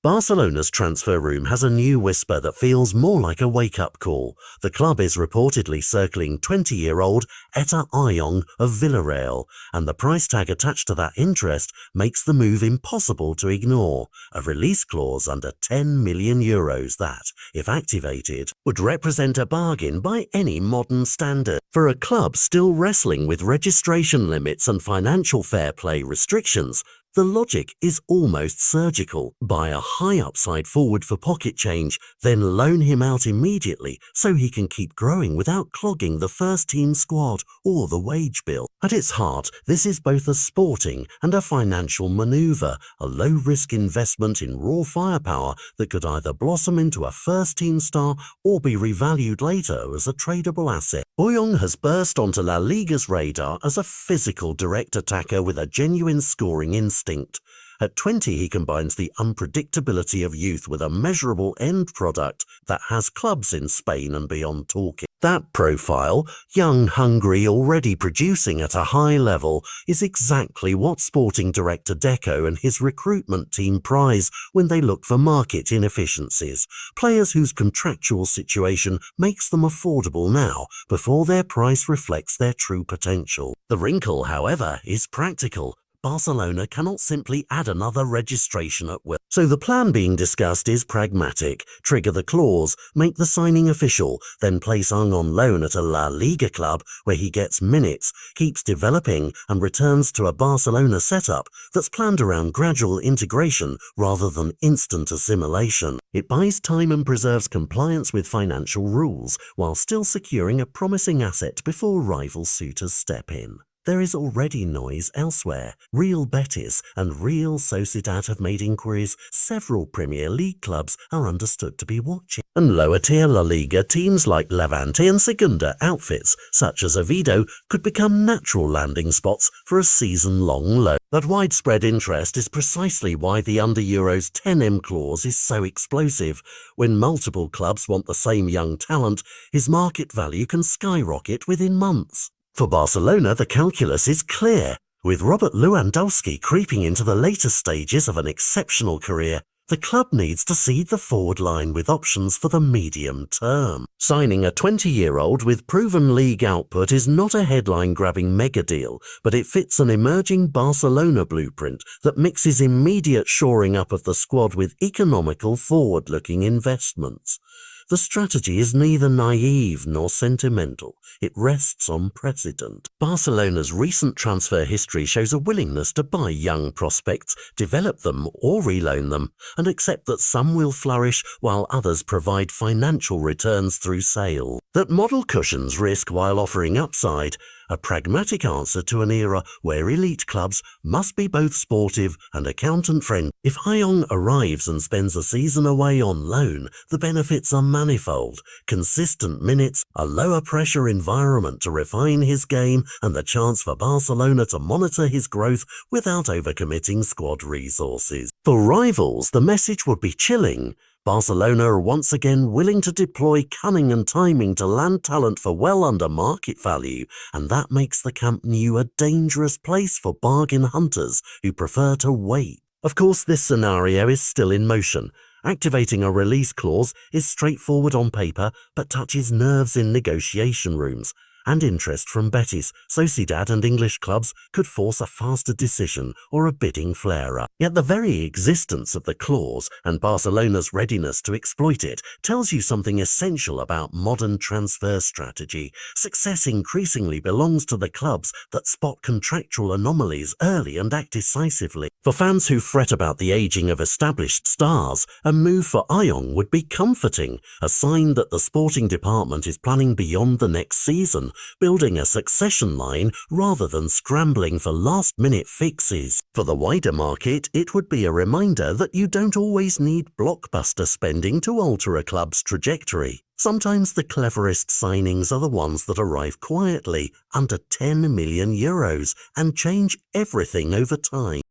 Barcelona's transfer room has a new whisper that feels more like a wake-up call. The club is reportedly circling 20-year-old Etta Eyong of Villarreal, and the price tag attached to that interest makes the move impossible to ignore. A release clause under €10 million that, if activated, would represent a bargain by any modern standard. For a club still wrestling with registration limits and financial fair play restrictions, the logic is almost surgical. Buy a high upside forward for pocket change, then loan him out immediately so he can keep growing without clogging the first team squad or the wage bill. At its heart, this is both a sporting and a financial maneuver, a low-risk investment in raw firepower that could either blossom into a first-team star or be revalued later as a tradable asset. Eyong has burst onto La Liga's radar as a physical direct attacker with a genuine scoring instinct. At 20, he combines the unpredictability of youth with a measurable end product that has clubs in Spain and beyond talking. That profile, young, hungry, already producing at a high level, is exactly what sporting director Deco and his recruitment team prize when they look for market inefficiencies. Players whose contractual situation makes them affordable now, before their price reflects their true potential. The wrinkle, however, is practical. Barcelona cannot simply add another registration at will. So the plan being discussed is pragmatic. Trigger the clause, make the signing official, then place Eyong on loan at a La Liga club where he gets minutes, keeps developing and returns to a Barcelona setup that's planned around gradual integration rather than instant assimilation. It buys time and preserves compliance with financial rules while still securing a promising asset before rival suitors step in. There is already noise elsewhere. Real Betis and Real Sociedad have made inquiries. Several Premier League clubs are understood to be watching. And lower-tier La Liga teams like Levante and Segunda outfits, such as Oviedo, could become natural landing spots for a season-long loan. That widespread interest is precisely why the under Euros 10M clause is so explosive. When multiple clubs want the same young talent, his market value can skyrocket within months. For Barcelona, the calculus is clear. With Robert Lewandowski creeping into the later stages of an exceptional career, the club needs to seed the forward line with options for the medium term. Signing a 20-year-old with proven league output is not a headline-grabbing mega deal, but it fits an emerging Barcelona blueprint that mixes immediate shoring up of the squad with economical forward-looking investments. The strategy is neither naive nor sentimental. It rests on precedent. Barcelona's recent transfer history shows a willingness to buy young prospects, develop them or reloan them, and accept that some will flourish while others provide financial returns through sale. That model cushions risk while offering upside, a pragmatic answer to an era where elite clubs must be both sportive and accountant-friendly. If Eyong arrives and spends a season away on loan, the benefits are manifold. Consistent minutes, a lower-pressure environment to refine his game, and the chance for Barcelona to monitor his growth without overcommitting squad resources. For rivals, the message would be chilling. Barcelona are once again willing to deploy cunning and timing to land talent for well under market value, and that makes the Camp Nou a dangerous place for bargain hunters who prefer to wait. Of course, this scenario is still in motion. Activating a release clause is straightforward on paper, but touches nerves in negotiation rooms. And interest from Betis, Sociedad and English clubs could force a faster decision or a bidding flare-up. Yet the very existence of the clause and Barcelona's readiness to exploit it tells you something essential about modern transfer strategy. Success increasingly belongs to the clubs that spot contractual anomalies early and act decisively. For fans who fret about the aging of established stars, a move for Eyong would be comforting, a sign that the sporting department is planning beyond the next season, building a succession line rather than scrambling for last-minute fixes. For the wider market, it would be a reminder that you don't always need blockbuster spending to alter a club's trajectory. Sometimes the cleverest signings are the ones that arrive quietly, under €10 million, and change everything over time.